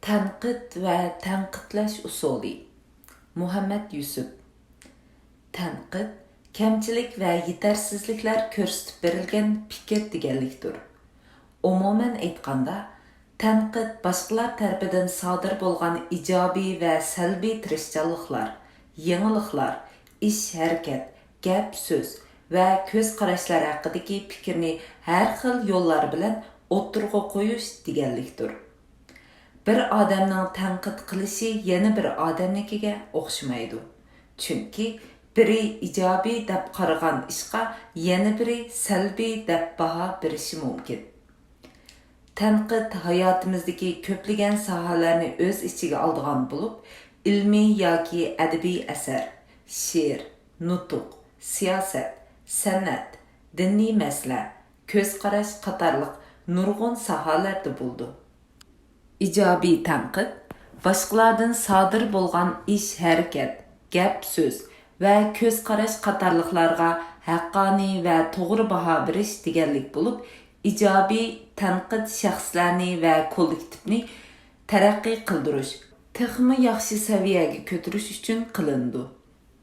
Tanqid va tanqidlash usuli. Muhammad Yusuf. Tanqid kamchilik va yetarsizliklar ko'rsatib berilgan fikr deganlikdir. Umuman aytganda, tanqid boshqalar tarafidan sodir bo'lgan ijobiy va salbiy tirishchanliklar, yangiliklar, ish harakat, gap so'z va ko'z qarashlar haqidagi fikrni har xil yo'llar bilan o'ttirg'a qo'yish deganlikdir. Bir odamning tanqid qilishi yana bir odamnikiga o'xshamaydi. Chunki biri ijobiy deb qaragan ishqa yana biri salbiy deb baho berishi mumkin. Tanqid hayotimizdagi ko'plagan sohalarni o'z ichiga oladigan bo'lib, ilmiy yoki adabiy asar, she'r, nutq, siyosat, san'at, diniy masala, ko'z qarash qatorliq nurg'un sohalarda bo'ldi. Ijobiy tanqid boshqalardan sodir bo'lgan ish harakat, gap so'z va ko'z qarash qatorliqlarga haqqoniy va to'g'ri baho berish deganlik bo'lib, ijobiy tanqid shaxslarni va kollektivni taraqqiy qildirish, texmi yaxshi saviyaga ko'tarish uchun qilindi.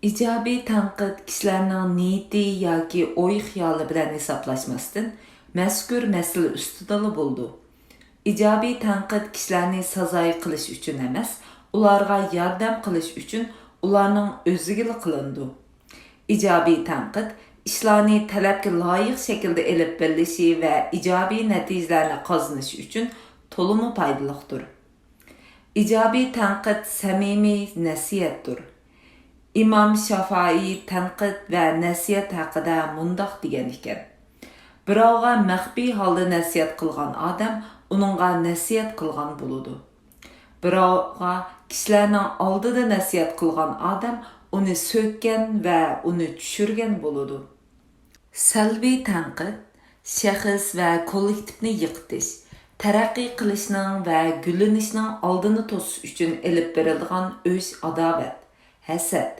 Ijobiy tanqid kishilarning niyati yoki o'y-xiyoli bilan hisoblashmasdan mazkur masala ustida bo'ldi. Ijobiy tanqid kishilarni sazoy qilish uchun emas, ularga yordam qilish uchun ularning o'ziga qilindi. Ijobiy tanqid ishlarni talabga loyiq shaklda elib berilishi va ijobiy natijalarni qozonish uchun to'liq foydalidir. Ijobiy tanqid samimiy nasihatdir. Imom Shafiy tanqid va nasihat haqida mundoq degan ekan: birovga maxfiy holda nasihat qilgan odam uningga nasihat qilgan bo'ladi. Birovga kishilarning oldida nasihat qilgan odam uni so'kkan va uni tushirgan bo'ladi. Salbiy tanqid shaxs va kollektivni yiqitish, taraqqiy qilishning va gullanishning oldini to'sish uchun elib berilgan o'sh adovat, hasad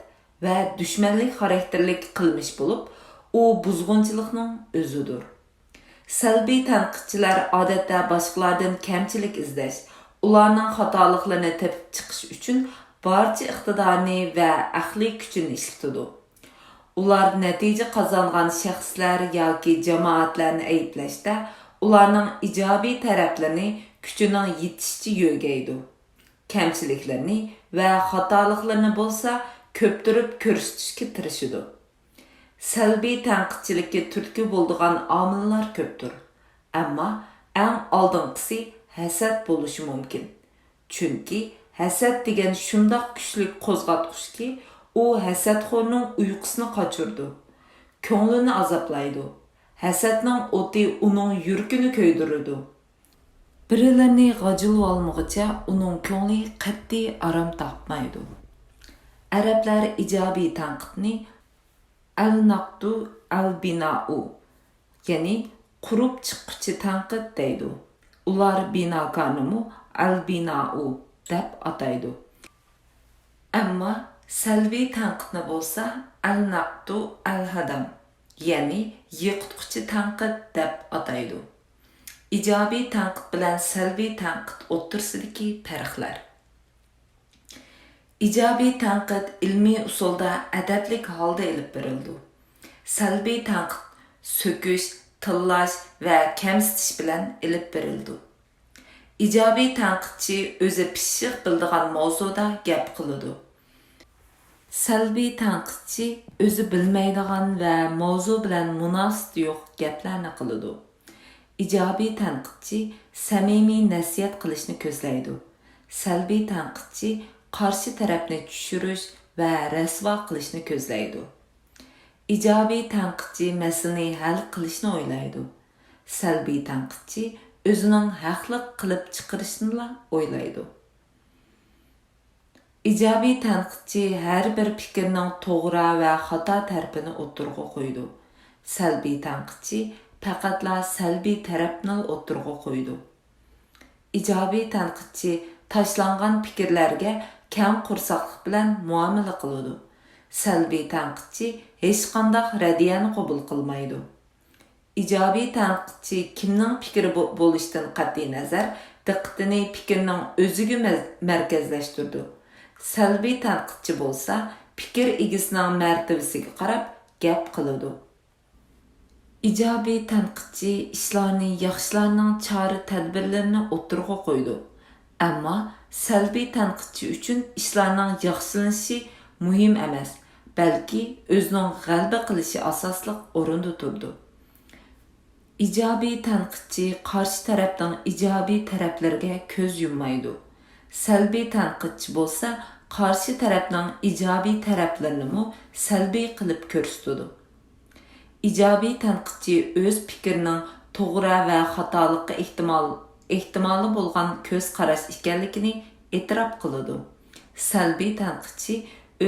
va dushmanlik xarakterlik qilmish bo'lib, u buzg'unchilikning o'zidir. Salbiy tanqidchilar odatda boshqalardan kamchilik izlash, ularning xatoliklarini tepib chiqish uchun barcha iqtidorni va aqliy kuchini ishlatadi. Ular natija qozongan shaxslar yoki jamoatlarni ayblashda ularning ijobiy taraflarini kuchining yetishicha yo'gaydi. Kamchiliklarni va xatoliklarini bo'lsa ko'ptirib ko'rsatishga tirishadi. Salbiy tanqidchilikka turtki bo'ladigan omillar ko'pdir. Ammo eng oldinqisi hasad bo'lishi mumkin. Chunki hasad degan shundoq kuchli qo'zg'atquchki, u hasadxo'rning uyqusini qochirdi, ko'nglini azoblaydi. Hasadning o'ti uning yuragini ko'ydiradi. Birilarni g'ajilib olmog'icha uning ko'ngli qat'iy arom topmaydi. Arablar ijobiy tanqidni al-naqdu al-bina'u, ya'ni qurib chiqquchi tanqid deydi. Ular binokorni al-bina'u deb ataydi. Ammo salbiy tanqidni bo'lsa al-naqdu al-hadam, ya'ni yiqitquchi tanqid deb ataydi. Ijobiy tanqid bilan salbiy tanqid o'rtasidagi farqlar. Ijobiy tanqid ilmiy usulda adablik holda elib berildi. Salbiy tanqid so'kish, tillash va kamsitish bilan elib berildi. Ijobiy tanqidchi o'zi pishiq bildigan mavzuda gap qiladi. Salbiy tanqidchi o'zi bilmaydigan va mavzu bilan munosib yo'q gaplarni qiladi. Ijobiy tanqidchi samimiy nasihat qilishni ko'zlaydi. Salbiy tanqidchi qarshi tarafni tushirish va rasvo qilishni ko'zlaydi. Ijobiy tanqidchi masalani hal qilishni o'ylaydi. Salbiy tanqidchi o'zining haqliq qilib chiqarishni o'ylaydi. Ijobiy tanqidchi har bir fikrning to'g'ri va xato tarafini o'ttirg'a qo'ydi. Salbiy tanqidchi faqatla salbiy tarafni o'ttirg'a qo'ydi. Ijobiy tanqidchi tashlangan fikrlarga kam qursaqlik bilan muomala qiladi. Salbiy tanqidchi hech qanday radiyani qabul qilmaydi. Ijobiy tanqidchi kimning fikri bo'lishidan qat'iy nazar diqqətini fikirning o'ziga markazlashtirdi. Salbiy tanqidchi bo'lsa, fikir egisining martabasiga qarab gap qiladi. İjobiy tanqidchi ishlarni yaxshilarning chora tadbirlarini o'tirg'a qo'ydi. Ammo salbiy tanqidchi uchun ishlarning yaxshilanishi muhim emas, balki o'zining g'alaba qilishi asosli o'rinda turdi. İjobiy tanqidchi qarshi tarafning ijobiy taraflariga ko'z yummaydi. Salbiy tanqidchi bo'lsa, qarshi tarafning ijobiy taraflarini salbiy qilib ko'rsatadi. İjobiy tanqidchi o'z fikrining to'g'ri va xatoligi ehtimoli bo'lgan ko'z qarash ekanligini e'tirof qiladi. Salbiy tanqidchi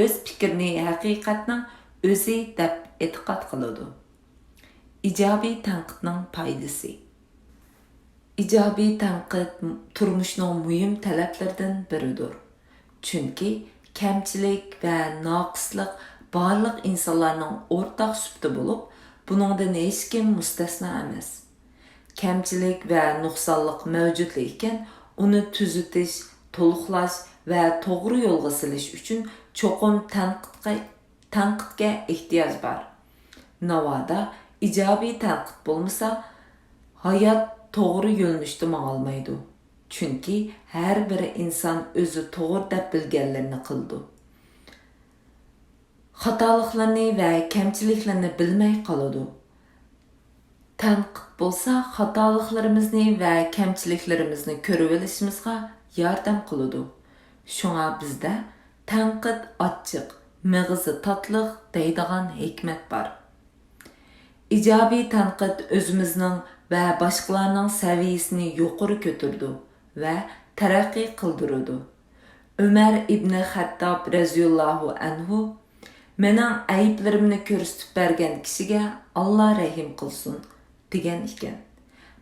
o'z fikrini haqiqatning o'zi deb e'tiqod qiladi. İjobiy tanqidning foydasi. İjobiy tanqid turmushning muhim talablaridan biridir. Chunki kamchilik va noqislik barliq insonlarning o'rtaq sufti bo'lib, buningdan hech kim mustasno emas. Kamchilik va nuqsonlik mavjud ekan, uni tuzatish, to'liqlash va to'g'ri yo'lga silish uchun cho'qim tanqidga ehtiyoj bor. Navoda ijobiy tanqid bo'lmasa, hayot to'g'ri yo'nalishda ma'olmaydi. Chunki har bir inson o'zi to'g'ri deb bilganlarini qildi. Xatoliklarni va kamchiliklarni bilmay qoladi. Tanqid bo'lsa, xatoliklarimizni va kamchiliklarimizni ko'rib olishimizga yordam qiladi. Shunga bizda tanqid ochiq, mag'izi totliq deydigan hikmat bor. İjobiy tanqid o'zimizning va boshqalarning saviyasini yuqori ko'tardi va taraqqiy qildirdi. Umar ibn Xattob radhiyallohu anhu mening ayblarimni ko'rsatib bergan kishiga Alloh rahim qilsin degan ekan.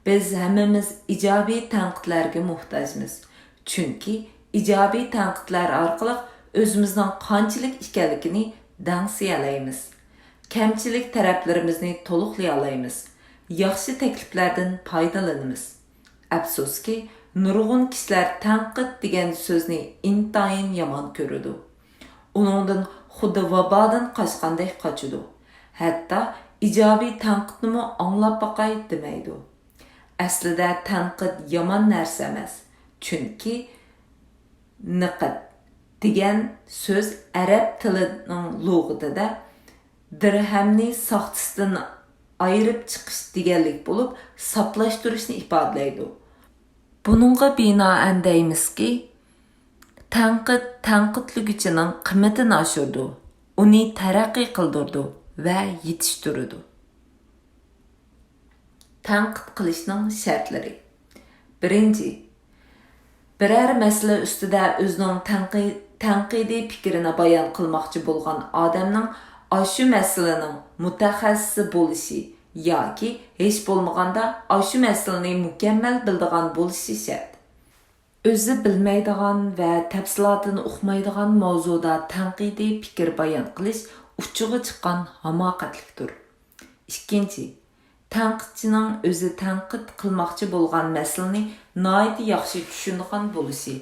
Biz hammamiz ijobiy tanqidlarga muhtojmiz. Chunki ijobiy tanqidlar orqali o'zimizning qanchalik ekanligini dangsiyalaymiz. Kamchilik taraflarimizni to'liqlay olamiz. Yaxshi takliflardan foydalanamiz. Afsuski, nurg'un kishilar tanqid degan so'zni intayin yomon ko'radi. Uningdan xuddi vabodan qochgandek qochadi. Hatto ijobiy tanqidni anglab boqay demaydi. Aslida tanqid yomon narsa emas. Chunki niqd degan so'z arab tilining lug'atida dirhamni soxtasidan ayirib chiqish deganlik bo'lib, saplashtirishni ifodalaydi. Buningga binoan deymizki, tanqid tanqidligichining qiymatini oshirdi, uni taraqqiy qildirdi va yetishtirdi. Tanqid qilishning shartlari. Birinchi, biror masala ustida o'zining tanqidiy fikrini bayon qilmoqchi bo'lgan odamning ashu masalaning mutaxassisi bo'lishi yoki hech bo'lmaganda ashu masalani mukammal biladigan bo'lishi shart. O'zi bilmaydigan va tafsilotini uqmaydigan mavzuda tanqidiy fikr bayon qilish uchiga chiqqan hamoqatlikdir. Ikkinchi, tanqidchining o'zi tanqid qilmoqchi bo'lgan masalani nihoyat yaxshi tushunadigan bo'lishi,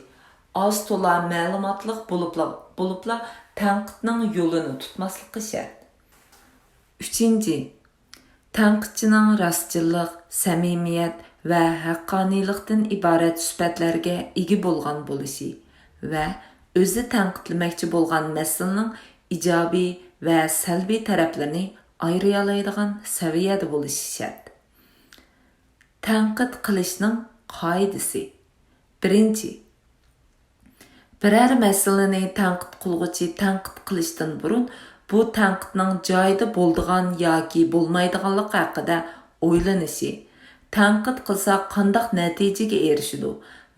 oz to'la ma'lumotli bo'libla tanqidning yo'lini tutmasligi shart. Uchinchi, tanqidchining rostchilik, samimiyat va haqqoniylikdan iborat sifatlarga ega bo'lgan bo'lishi va o'zi tanqidlamoqchi bo'lgan masalaning ijobiy va salbiy taraflarini ayriy oladigan saviyada bo'lishi shart. Tanqid qilishning qoidasi. Birinchi, biror masalani tanqid qilguvchi tanqid qilishdan burun bu tanqidning joyida bo'ladigan yoki bo'lmaydiganligi haqida o'ylanishi. Tanqid qilsa qandoq natijaga erishadi?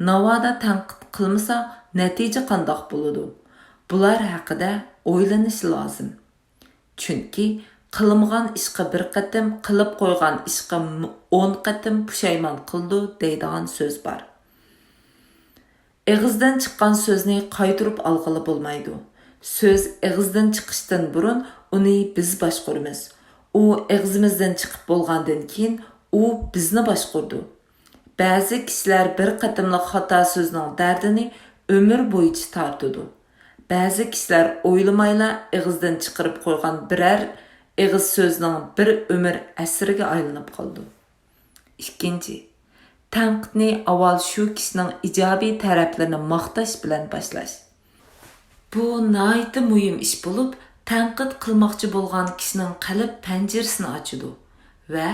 Navoda tanqid qilmasa natija qandoq bo'ladi? Bular haqida o'ylanish lozim. Chunki qilmagan ishqa bir qatim, qilib qo'ygan ishqa 10 qatim pushaymon qildi deydigan so'z bor. Eg'izdan chiqqan so'zni qaytarib olg'ili bo'lmaydi. So'z eg'izdan chiqishdan burun uni biz boshquramiz. U eg'izimizdan chiqib bo'lgandan keyin u bizni boshqurdi. Ba'zi kishilar bir qatimliq xato so'zning dardini umr bo'yicha tortadi. Ba'zi kishilar o'ylamayla ig'izdan chiqarib qo'ygan biror ig'iz so'zning bir umr asriga aylanib qoldi. Ikkinchi, tanqidni avval shu kishining ijobiy taraflarini maqtash bilan boshlash. Bu nihoyatda muhim ish bo'lib, tanqid qilmoqchi bo'lgan kishining qalb panjarasini ochadi va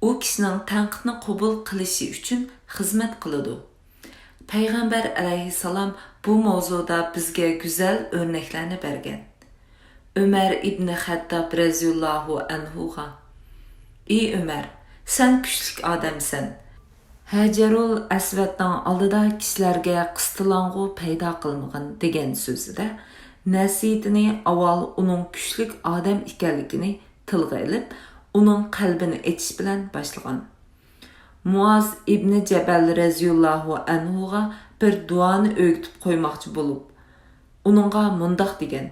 u kishining tanqidni qabul qilishi uchun xizmat qiladi. Payg'ambar alayhissalom bu mavzuda bizga go'zal o'rnaklarni bergan. Umar ibn Xattob raziyallohu anhuga: "Ey Umar, sen kuchlik odamsan. Hajarul Aswadning oldida kishilarga qistilong'u paydo qilmagan" degan so'zida nasihatini avval uning kuchlik odam ekanligini tilga olib, uning qalbini etish bilan boshlagan. Muaz ibn Jabal raziyallohu anhuga bir duoni o'gitib qo'ymoqchi bo'lib, uningga mundoq degan: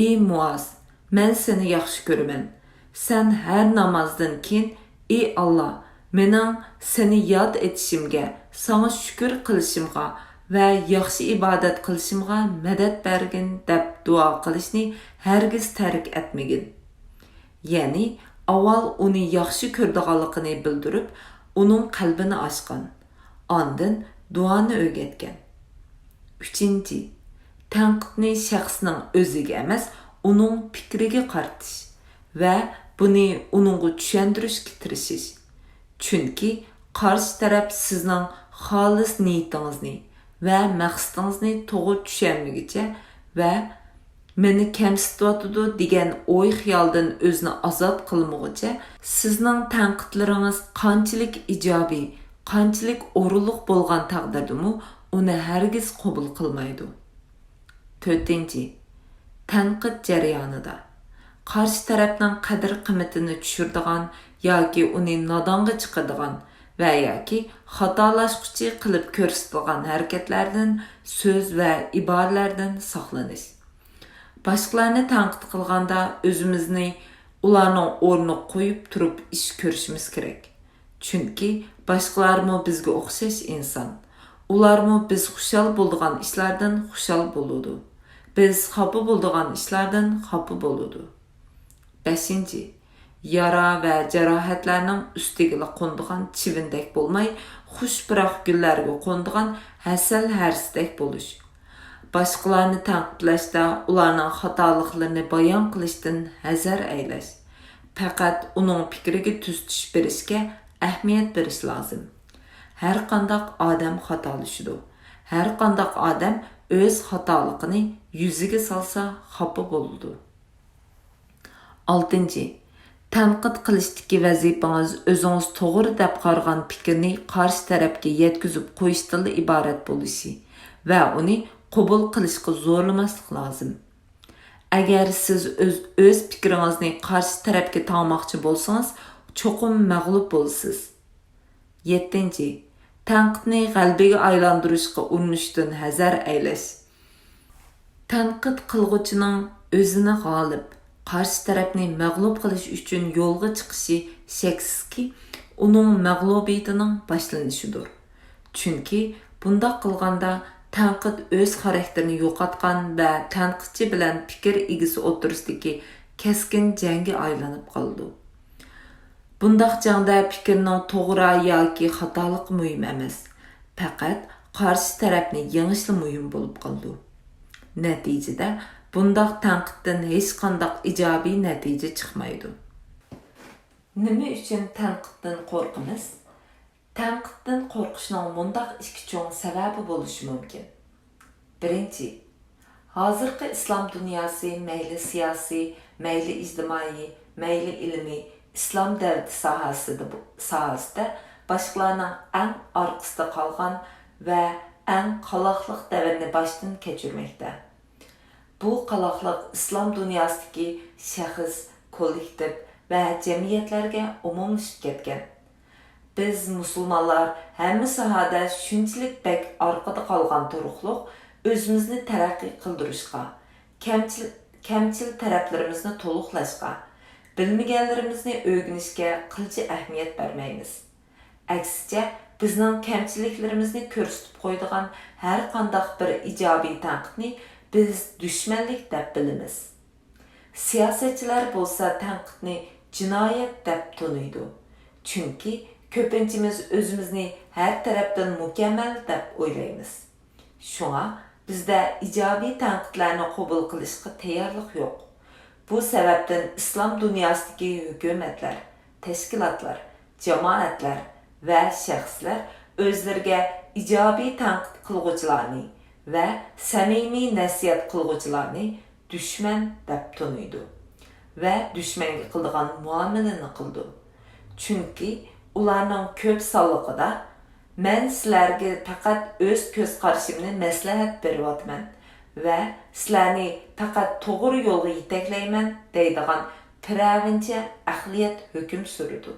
"Ey Muaz, men seni yaxshi ko'raman. Sen har namozdan keyin: Ey Alloh, mening seni yod etishimga, sana shukr qilishimga va yaxshi ibodat qilishimga madad bergin" deb duo qilishni hargiz tark etmagin. Ya'ni avval uni yaxshi ko'rdiganligini bildirib, uning qalbini ochgan. Ondan duoni o'rgatgan. Uchinchi, tanqidni shaxsning o'ziga emas, uning fikriga qaratish va buni uningga tushuntirishga tirishish. Chunki qarshi taraf sizning xolis niyatingizni va maqsadingizni to'g'ri tushunmaguncha va meni kamsitayotidi degan o'y xiyoldan o'zini ozod qilmoqcha, sizning tanqidlaringiz qanchalik ijobiy, qanchalik o'rinliq bo'lgan taqdirdami uni hargiz qabul qilmaydi. To'rtinchi, tanqid jarayonida qarshi tarafning qadr-qimmatini tushiradigan yoki uni nodonga chiqaradigan va yoki xatolashquchi qilib ko'rsatilgan harakatlardan, so'z va iboralardan saqlanish. Boshqalarni tanqid qilganda o'zimizni ularning o'rniga qo'yib turib ish ko'rishimiz kerak. Chunki boshqalarmi bizga o'xshash inson. Ularmi biz xushal bo'ladigan ishlardan xushal bo'ladi. Biz xafa bo'ladigan ishlardan xafa bo'ladi. 5. Yara va jarohatlarning ustiga qo'ndigan chivindek bo'lmay, xush biroq gullarga qo'ndigan hasal harsdek bo'lish. Boshqalarni tanqidlashda ularning xatoliklarini bayon qilishdan hazar aylash. Faqat uning fikriga tuztish berishga ahamiyat berish lozim. Har qanday odam xatolashadi. Har qanday odam o'z xatoligini yuziga solsa xafa bo'ladi. 6. Tanqid qilishdagi vazifangiz o'zingiz to'g'ri deb qarag'an fikrni qarshi tarafga yetkazib qo'yishdan iborat bo'lishi va uni qabul qilishga zo'rlamaslik lozim. Agar siz o'z fikringizni qarshi tarafga taqmoqchi bo'lsangiz, cho'qim mag'lub bo'lasiz. 7. Tanqidni g'albaga aylantirishga urinishdan hazar aylash. Tanqid qilg'uchining o'zini g'olib, qarshi tarafni mag'lub qilish uchun yo'lga chiqishi shaksizki, uning mag'lubiyatining boshlanishidir. Chunki bundoq qilganda tanqid o'z xarakterini yo'qotgan va tanqidchi bilan fikr egasi o'tirisidagi keskin jangga aylanib qoldi. Bundoq jangda fikrning to'g'ri yoki xatolik muhim emas, faqat qarshi tarafni yengishli muhim bo'lib qoldi. Natijada bundoq tanqiddan hech qanday ijobiy natija chiqmaydi. Nima uchun tanqiddan qo'rqamiz? Tanqiddan qo'rqishning bundoq ikki cho'ng sababi bo'lishi mumkin. Birinchi, hozirgi islom dunyosi mayli siyosiy, mayli ijtimoiy, mayli ilmiy, islom davlati sohasida boshqalarning eng orqasida qolgan va eng qaloqliq davrni boshdan kechirmoqda. Bu qaloqliq islom dunyosidagi shaxs, kollektiv va jamiyatlarga umumlashib ketgan. Biz musulmonlar hamma sohada shunchalik bak orqada qolgan turuqliq o'zimizni taraqqiy qildirishga, kamchil taraflarimizni to'liqlashga, bilmaganlarimizni o'rganishga qilcha ahamiyat bermaymiz. Aksicha bizning kamchiliklarimizni ko'rsatib qo'yadigan har qanday bir ijobiy tanqidni biz dushmanlik deb bilamiz. Siyosatchilar bo'lsa tanqidni jinoyat deb taniydi. Chunki ko'pinchimiz o'zimizni har tarafdan mukammal deb o'ylaymiz. Shunga bizda ijobiy tanqidlarni qabul qilishga tayyorlik yo'q. Bu sababdan islom dunyosidagi hukumatlar, tashkilotlar, jamoatlar va shaxslar o'zlariga ijobiy tanqid qilguvchilarni va samimiy nasihat qilguvchilarni dushman deb taniydi va dushmanga qiladigan muomalani qildi. Chunki ularning ko'p sonliqida men sizlarga faqat o'z ko'z qarashimni maslahat beryapman va sizlarni faqat to'g'ri yo'lga yetaklayman deydigan piravincha aqliyat hukm surdi.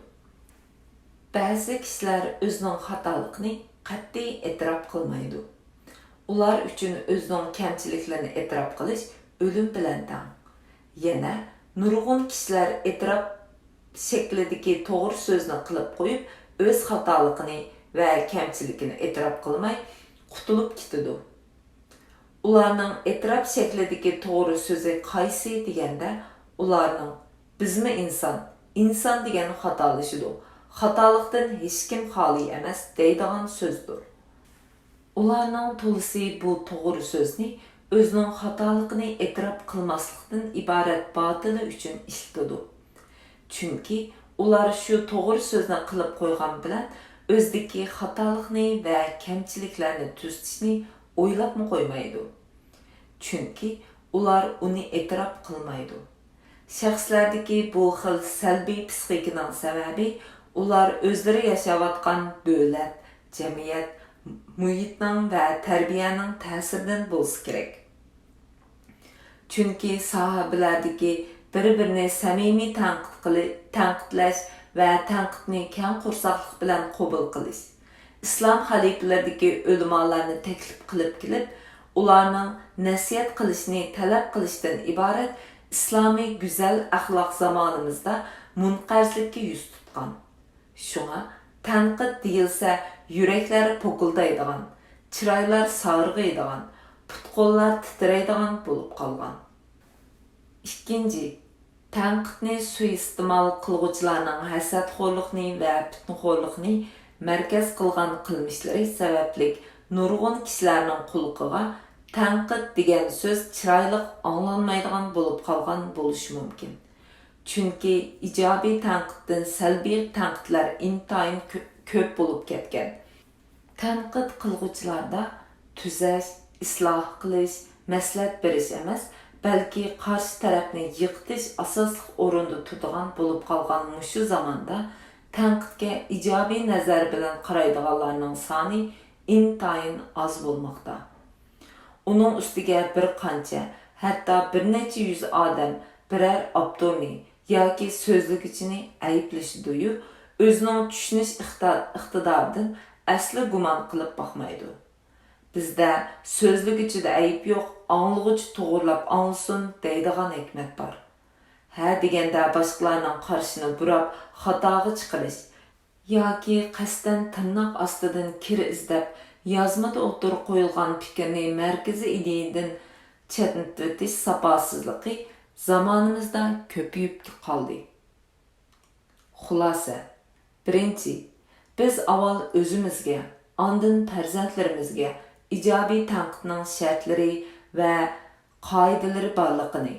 Ba'zi kishilar o'zining xatoligini qat'iy e'tirof qilmaydi. Ular uchun o'zining kamchiliklarini e'tirof qilish o'lim bilan teng. Yana nurg'un kishilar e'tirof shaklidagi to'g'ri so'zni qilib qo'yib, o'z xatoligini va kamchiligini e'tirof qilmay qutulib ketadi. Ularning e'tirof shaklidagi to'g'ri so'zi qaysi deganda, ularning bizmi inson degan xatolashidir. Xatolikdan hech kim xoli emas deydigan so'zdir. Ularning to'lisi bu to'g'ri so'zni o'zining xatoligini e'tirof qilmaslikdan iborat botili uchun ishlatadi. Chunki ular shu to'g'ri so'zni qilib qo'ygan bilan o'zidagi xatolikni va kamchiliklarni tuzatishni o'ylabmi qo'ymaydi. Chunki ular uni e'tirof qilmaydi. Shaxslardagi bu xil salbiy psixikaning sababi ular o'zlari yashayotgan davlat, jamiyat, muhitning va tarbiyaning ta'siridan bo'lsa kerak. Chunki sahobalardagi bir-birini samimiy tanqidlash va tanqidni kang qursaqlik bilan qabul qilish, islom xalifalaridagi ulamolarni taklif qilib kelib, ularning nasihat qilishni talab qilishdan iborat islomiy go'zal axloq zamonimizda munqarzlikka yuz tutgan. Shunga tanqid deyilsa, yuraklar po'kildaydigan, chiroylar sog'rig'iydigan, put-qo'llar titraydigan bo'lib qolgan. Ikkinchi, tanqidni suiiste'mol qilguvchilarning hasadxo'rlikni va fitnaxo'rlikni markaz qilgan qilmishlari sababli nurg'un kishilarning qulqiga tanqid degan so'z chiroyli anglanmaydigan bo'lib qolgan bo'lishi mumkin. Chunki ijobiy tanqiddan salbiy tanqidlar intayin ko'p bo'lib ketgan. Tanqid qilguvchilarda tuzash, isloh qilish, maslahat berish emas, balki qarshi tarafni yiqitish asosli o'rinda turadigan bo'lib qolgan mushu zamonda tanqidga ijobiy nazar bilan qaraydiganlarning soni intayin oz bo'lmoqda. Uning ustiga bir qancha, hatto bir necha yuz odam biror avtorni yoki so'zligichini ayblashdi-yu, o'zining tushunish iqtidoridan asli gumon qilib boqmaydi. Bizda so'zligichida ayb yo'q, anglag'uchi to'g'rilab anglasin deydigan hikmat bor. Ha deganda boshqalarning qarshini burab xatoga chiqarish yoki qasddan tirnoq ostidan kir izlab yozmada o'tirib qo'yilgan fikrni markaziy ideyadan chetnatish saposizligi zamonimizda ko'payib qoldi. Xulosa. Birinchi, biz avval o'zimizga, ondan farzandlarimizga ijobiy tanqidning shartlari va qoidalari borligini,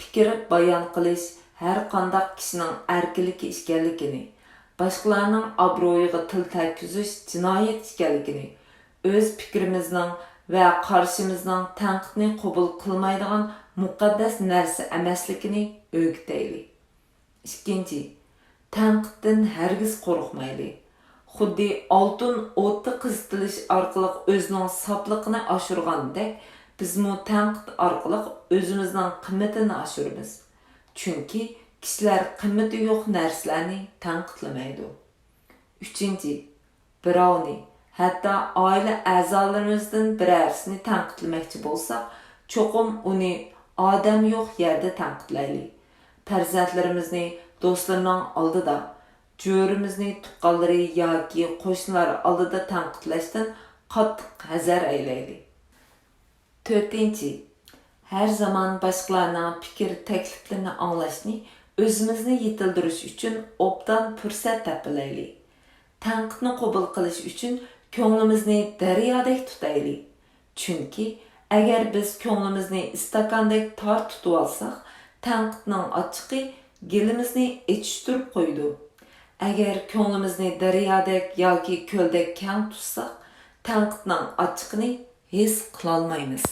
fikr bayon qilish har qanday kishining erkinligi ekanligini, boshqalarning obro'yiga til tekkizish jinoyat ekanligini, o'z fikrimizning va qarshimizning tanqidni qabul qilmaydigan muqaddas narsa emasligini o'rgataylik. Ikkinchi, tanqiddan hargiz qo'rqmaylik. Xuddi oltin o'tda qizitilish orqali o'zining soplig'ini oshirgandek, bizmi tanqid orqali o'zimizning qimmatini oshiramiz. Chunki kishilar qimmati yo'q narsalarni tanqidlamaydi. Uchinchi, birovni, hatto oila a'zolarimizdan birarsini tanqidlamoqchi bo'lsak, cho'qim uni odam yo'q yerda tanqidlaylik. Farzandlarimizni do'stlarning oldida, jo'rimizni tuqqanlari yoki qo'shnilar oldida tanqidlashdan qattiq hazar aylayli. 4. Her zaman başqalarning fikir takliflarini anglashni o'zimizni yetildirish uchun obdan fursat topilayli. Tanqidni qabul qilish uchun ko'nglimizni daryodek tutayli. Chunki agar biz ko'nglimizni istakandek tor tutib olsak, tanqidning ochiqi gilimizni echishtirib qo'ydi. Agar ko'nglimizni daryodek yoki ko'ldek kang tutsak, tanqidning ochiqini his qilolmaymiz.